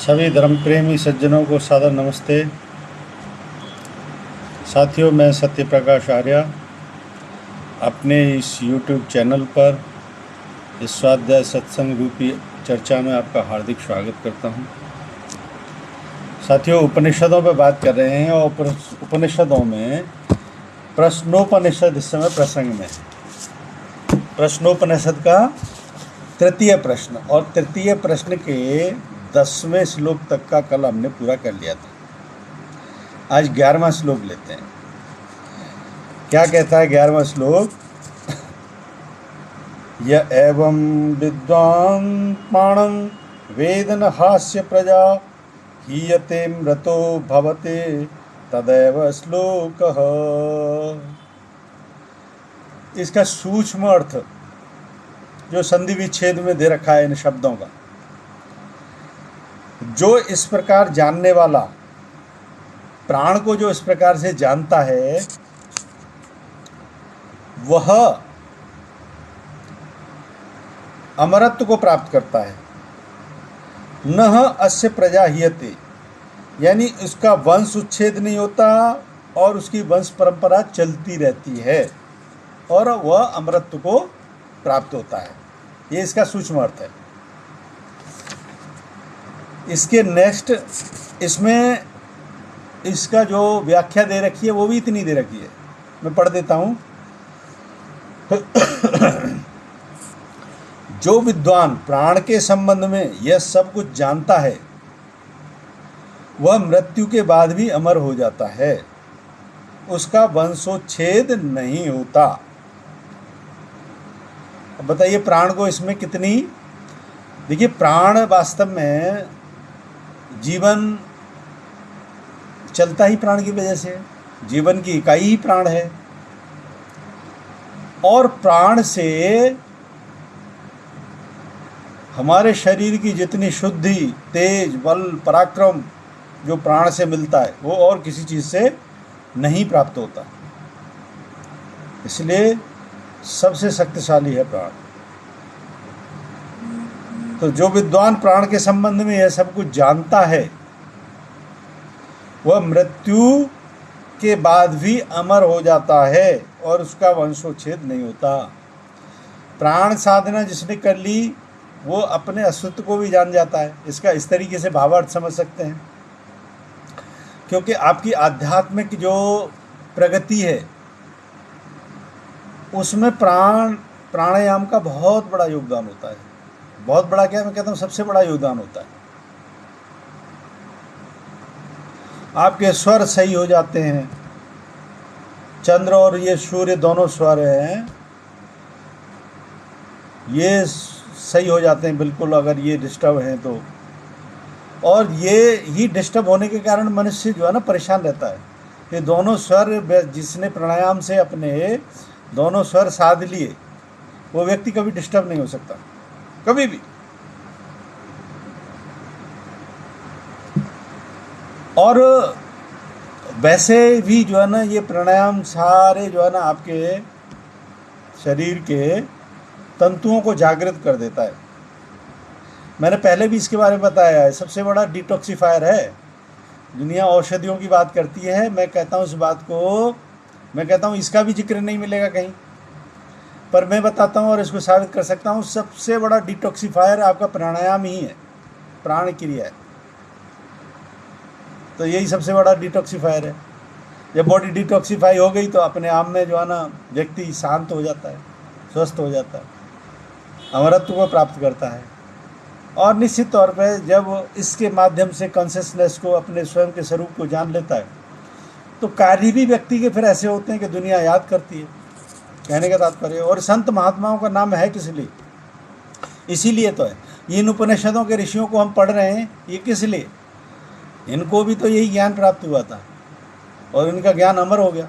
सभी धर्म प्रेमी सज्जनों को सादर नमस्ते। साथियों, मैं सत्य प्रकाश आर्य अपने इस YouTube चैनल पर इस स्वाध्याय सत्संग रूपी चर्चा में आपका हार्दिक स्वागत करता हूं। साथियों, उपनिषदों पर बात कर रहे हैं और उपनिषदों में प्रश्नोपनिषद इस समय प्रसंग में है। प्रश्नोपनिषद का तृतीय प्रश्न और तृतीय प्रश्न के 10वें श्लोक तक का कल हमने पूरा कर लिया था। आज 11वां श्लोक लेते हैं। क्या कहता है 11वां श्लोक? य एवं विद्वान प्राणं वेदन हास्य प्रजा हीयते मृतो भवते तदैव श्लोकः। इसका सूक्ष्म अर्थ जो संधि विच्छेद में दे रखा है इन शब्दों का, जो इस प्रकार जानने वाला, प्राण को जो इस प्रकार से जानता है, वह अमरत्व को प्राप्त करता है। नह अस्य प्रजा हीयते, यानी उसका वंश उच्छेद नहीं होता और उसकी वंश परंपरा चलती रहती है और वह अमरत्व को प्राप्त होता है। ये इसका सूक्ष्म अर्थ है। इसके नेक्स्ट इसमें इसका जो व्याख्या दे रखी है वो भी इतनी दे रखी है, मैं पढ़ देता हूँ। जो विद्वान प्राण के संबंध में यह सब कुछ जानता है, वह मृत्यु के बाद भी अमर हो जाता है, उसका वंशोच्छेद नहीं होता। अब बताइए प्राण को इसमें कितनी, देखिए प्राण वास्तव में जीवन चलता ही प्राण की वजह से, जीवन की इकाई ही प्राण है और प्राण से हमारे शरीर की जितनी शुद्धि, तेज, बल, पराक्रम जो प्राण से मिलता है वो और किसी चीज़ से नहीं प्राप्त होता। इसलिए सबसे शक्तिशाली है प्राण। तो जो विद्वान प्राण के संबंध में यह सब कुछ जानता है, वह मृत्यु के बाद भी अमर हो जाता है और उसका वंशोच्छेद नहीं होता। प्राण साधना जिसने कर ली वो अपने अस्तित्व को भी जान जाता है। इसका इस तरीके से भावार्थ समझ सकते हैं, क्योंकि आपकी आध्यात्मिक जो प्रगति है उसमें प्राणायाम का बहुत बड़ा योगदान होता है। बहुत बड़ा क्या, मैं कहता हूँ सबसे बड़ा योगदान होता है। आपके स्वर सही हो जाते हैं। चंद्र और ये सूर्य दोनों स्वर हैं, ये सही हो जाते हैं बिल्कुल अगर ये डिस्टर्ब हैं तो। और ये ही डिस्टर्ब होने के कारण मनुष्य जो है ना परेशान रहता है। ये दोनों स्वर जिसने प्राणायाम से अपने दोनों स्वर साध लिए, वो व्यक्ति कभी डिस्टर्ब नहीं हो सकता, कभी भी। और वैसे भी जो है ना ये प्राणायाम सारे जो है ना आपके शरीर के तंतुओं को जागृत कर देता है। मैंने पहले भी इसके बारे में बताया है, सबसे बड़ा डिटॉक्सिफायर है। दुनिया औषधियों की बात करती है, मैं कहता हूँ इस बात को, मैं कहता हूँ इसका भी जिक्र नहीं मिलेगा कहीं, पर मैं बताता हूँ और इसको साबित कर सकता हूँ। सबसे बड़ा डिटॉक्सिफायर आपका प्राणायाम ही है, प्राण क्रिया है। तो यही सबसे बड़ा डिटॉक्सिफायर है। जब बॉडी डिटॉक्सिफाई हो गई तो अपने आप में जो है ना व्यक्ति शांत हो जाता है, स्वस्थ हो जाता है, अमरत्व को प्राप्त करता है। और निश्चित तौर पर जब इसके माध्यम से कॉन्शियसनेस को, अपने स्वयं के स्वरूप को जान लेता है, तो कार्य भी व्यक्ति के फिर ऐसे होते हैं कि दुनिया याद करती है, कहने का तात्पर्य। और संत महात्माओं का नाम है किस लिए? इसीलिए तो है। इन उपनिषदों के ऋषियों को हम पढ़ रहे हैं, ये किस लिए? इनको भी तो यही ज्ञान प्राप्त हुआ था और इनका ज्ञान अमर हो गया।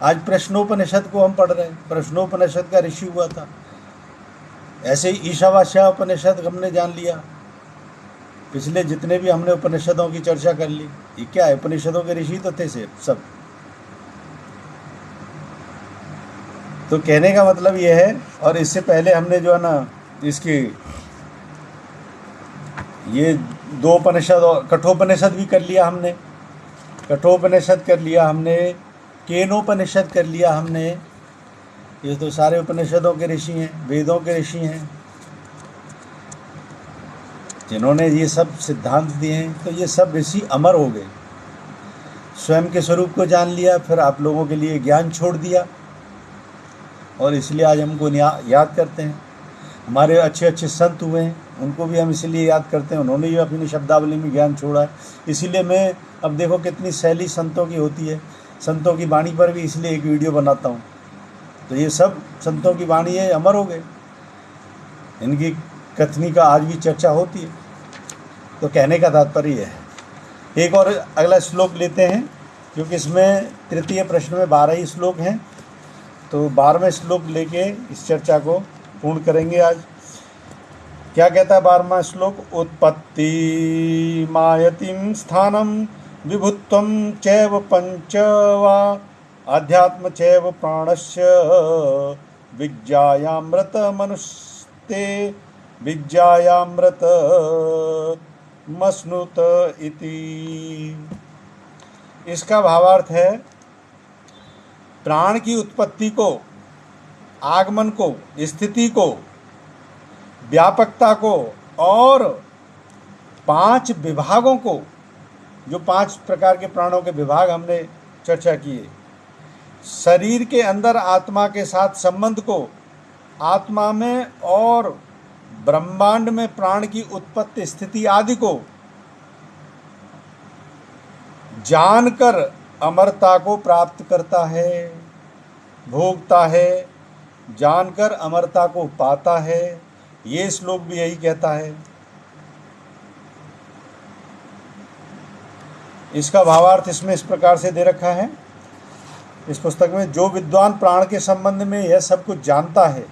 आज प्रश्नोपनिषद को हम पढ़ रहे हैं, प्रश्नोपनिषद का ऋषि हुआ था। ऐसे ही ईशावास्या उपनिषद हमने जान लिया। पिछले जितने भी हमने उपनिषदों की चर्चा कर ली, ये क्या है? उपनिषदों के ऋषि तो थे सब। तो कहने का मतलब ये है। और इससे पहले हमने जो है ना इसकी ये दो उपनिषद और कठोपनिषद भी कर लिया हमने, कठोपनिषद कर लिया हमने, केनोपनिषद कर लिया हमने। ये तो सारे उपनिषदों के ऋषि हैं, वेदों के ऋषि हैं, जिन्होंने ये सब सिद्धांत दिए हैं। तो ये सब ऋषि अमर हो गए, स्वयं के स्वरूप को जान लिया, फिर आप लोगों के लिए ज्ञान छोड़ दिया, और इसलिए आज हमको याद करते हैं। हमारे अच्छे अच्छे संत हुए हैं, उनको भी हम इसलिए याद करते हैं, उन्होंने भी अपनी शब्दावली में ज्ञान छोड़ा है। इसीलिए मैं अब देखो कितनी शैली संतों की होती है, संतों की वाणी पर भी इसलिए एक वीडियो बनाता हूँ। तो ये सब संतों की वाणी है, अमर हो गए, इनकी कथनी का आज भी चर्चा होती है। तो कहने का तात्पर्य है। एक और अगला श्लोक लेते हैं, क्योंकि इसमें तृतीय प्रश्न में 12 ही श्लोक हैं, तो 12वें श्लोक लेके इस चर्चा को पूर्ण करेंगे आज। क्या कहता है 12वां श्लोक? उत्पत्ति मायतिम स्थानम विभुत्वम चैव पंचवा आध्यात्म चैव प्राणस्य विज्ञायामृत मनुस्ते विज्ञायामृत मस्नुत इति। इसका भावार्थ है, प्राण की उत्पत्ति को, आगमन को, स्थिति को, व्यापकता को और 5 विभागों को, जो 5 प्रकार के प्राणों के विभाग हमने चर्चा किए, शरीर के अंदर आत्मा के साथ संबंध को, आत्मा में और ब्रह्मांड में प्राण की उत्पत्ति स्थिति आदि को जानकर अमरता को प्राप्त करता है, भोगता है, जानकर अमरता को पाता है। ये श्लोक भी यही कहता है। इसका भावार्थ इसमें इस प्रकार से दे रखा है इस पुस्तक में, जो विद्वान प्राण के संबंध में यह सब कुछ जानता है,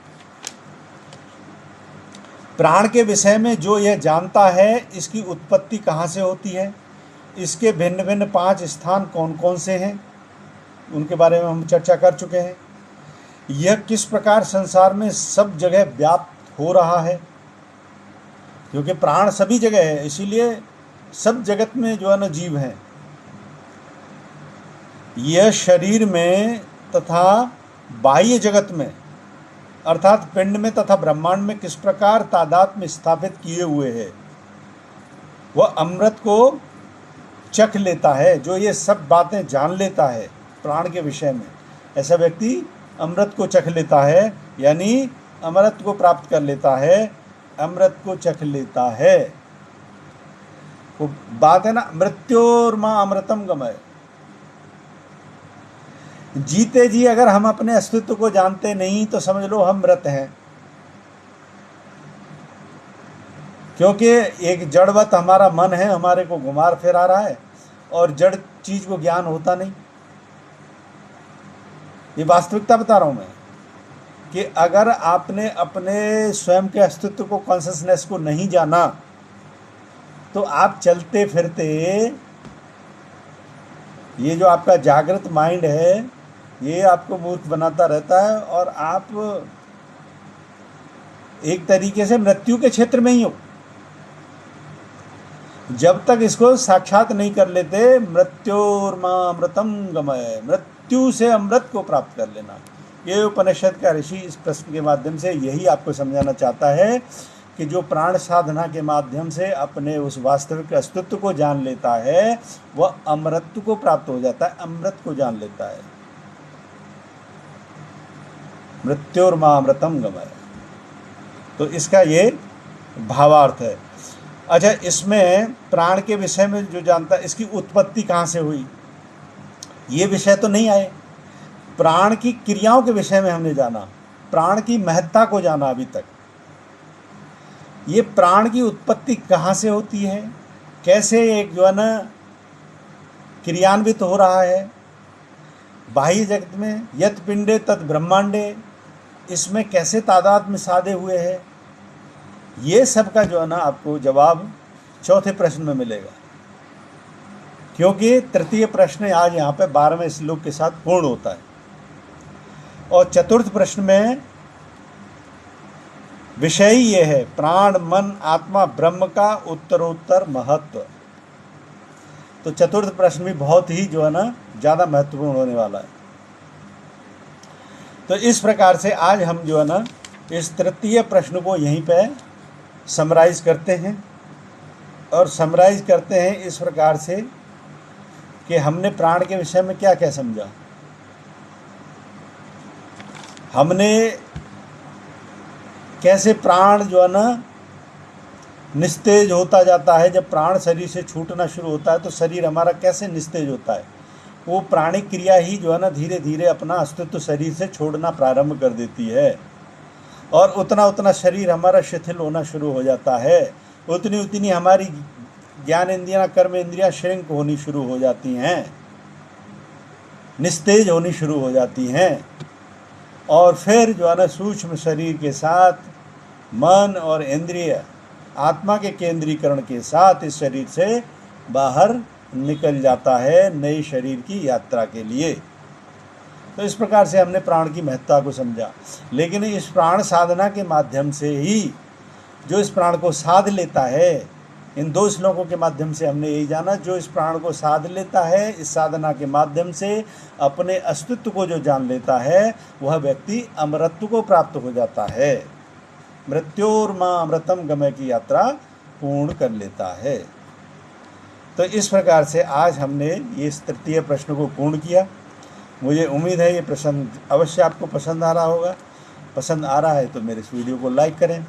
प्राण के विषय में जो यह जानता है, इसकी उत्पत्ति कहाँ से होती है, इसके भिन्न भिन्न 5 स्थान कौन कौन से हैं, उनके बारे में हम चर्चा कर चुके हैं। यह किस प्रकार संसार में सब जगह व्याप्त हो रहा है, क्योंकि प्राण सभी जगह है, इसीलिए सब जगत में जो है ना जीव हैं। यह शरीर में तथा बाह्य जगत में अर्थात पिंड में तथा ब्रह्मांड में किस प्रकार तादात्म्य स्थापित किए हुए है। वह अमृत को चख लेता है, जो ये सब बातें जान लेता है प्राण के विषय में, ऐसा व्यक्ति अमृत को चख लेता है, यानी अमृत को प्राप्त कर लेता है, अमृत को चख लेता है। वो बात है ना, मृत्योर्मा अमृतम गमय। जीते जी अगर हम अपने अस्तित्व को जानते नहीं तो समझ लो हम मृत हैं, क्योंकि एक जड़वत हमारा मन है, हमारे को घुमार फिरा रहा है और जड़ चीज को ज्ञान होता नहीं। ये वास्तविकता बता रहा हूं मैं, कि अगर आपने अपने स्वयं के अस्तित्व को, कॉन्शसनेस को नहीं जाना, तो आप चलते फिरते ये जो आपका जागृत माइंड है, ये आपको मूर्ख बनाता रहता है, और आप एक तरीके से मृत्यु के क्षेत्र में ही हो। जब तक इसको साक्षात नहीं कर लेते, मृत्योर्मा अमृतम गमय, मृत्यु से अमृत को प्राप्त कर लेना। ये उपनिषद का ऋषि इस प्रश्न के माध्यम से यही आपको समझाना चाहता है कि जो प्राण साधना के माध्यम से अपने उस वास्तविक अस्तित्व को जान लेता है, वह अमृत को प्राप्त हो जाता है, अमृत को जान लेता है। मृत्योर्मा अमृतम गमय, तो इसका ये भावार्थ है। अच्छा, इसमें प्राण के विषय में जो जानता है, इसकी उत्पत्ति कहाँ से हुई, ये विषय तो नहीं आए। प्राण की क्रियाओं के विषय में हमने जाना, प्राण की महत्ता को जाना अभी तक। ये प्राण की उत्पत्ति कहाँ से होती है, कैसे एक जो है ना क्रियान्वित हो रहा है बाह्य जगत में, यत पिंडे तत् ब्रह्मांडे, इसमें कैसे तादात्म्य साधे हुए हैं, ये सब का जो है ना आपको जवाब चौथे प्रश्न में मिलेगा, क्योंकि तृतीय प्रश्न आज यहाँ पे 12वें श्लोक के साथ पूर्ण होता है। और चतुर्थ प्रश्न में विषय ही ये है, प्राण मन आत्मा ब्रह्म का उत्तरोत्तर महत्व। तो चतुर्थ प्रश्न भी बहुत ही जो है ना ज़्यादा महत्वपूर्ण होने वाला है। तो इस प्रकार से आज हम जो है ना इस तृतीय प्रश्न को यहीं पे समराइज करते हैं, और समराइज करते हैं इस प्रकार से कि हमने प्राण के विषय में क्या क्या समझा। हमने कैसे प्राण जो है ना निस्तेज होता जाता है, जब प्राण शरीर से छूटना शुरू होता है तो शरीर हमारा कैसे निस्तेज होता है। वो प्राणिक क्रिया ही जो है ना धीरे धीरे अपना अस्तित्व शरीर से छोड़ना प्रारंभ कर देती है, और उतना उतना शरीर हमारा शिथिल होना शुरू हो जाता है, उतनी उतनी हमारी ज्ञान इंद्रियां कर्म इंद्रियां श्रिंक होनी शुरू हो जाती हैं, निस्तेज होनी शुरू हो जाती हैं। और फिर जो है ना सूक्ष्म शरीर के साथ मन और इंद्रिय आत्मा के केंद्रीकरण के साथ इस शरीर से बाहर निकल जाता है नई शरीर की यात्रा के लिए। तो इस प्रकार से हमने प्राण की महत्ता को समझा। लेकिन इस प्राण साधना के माध्यम से ही जो इस प्राण को साध लेता है, इन दो श्लोकों के माध्यम से हमने यही जाना, जो इस प्राण को साध लेता है इस साधना के माध्यम से अपने अस्तित्व को जो जान लेता है, वह व्यक्ति अमरत्व को प्राप्त हो जाता है, मृत्योर्मा अमृतम गमय की यात्रा पूर्ण कर लेता है। तो इस प्रकार से आज हमने ये तृतीय प्रश्न को पूर्ण किया। मुझे उम्मीद है ये प्रश्न अवश्य आपको पसंद आ रहा होगा। पसंद आ रहा है तो मेरे इस वीडियो को लाइक करें,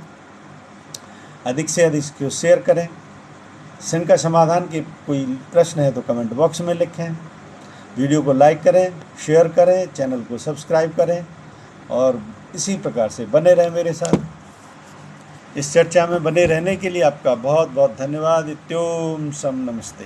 अधिक से अधिक इसको शेयर करें। इनका समाधान के कोई प्रश्न है तो कमेंट बॉक्स में लिखें। वीडियो को लाइक करें, शेयर करें, चैनल को सब्सक्राइब करें, और इसी प्रकार से बने रहें मेरे साथ। इस चर्चा में बने रहने के लिए आपका बहुत बहुत धन्यवाद। इत्योम सम नमस्ते।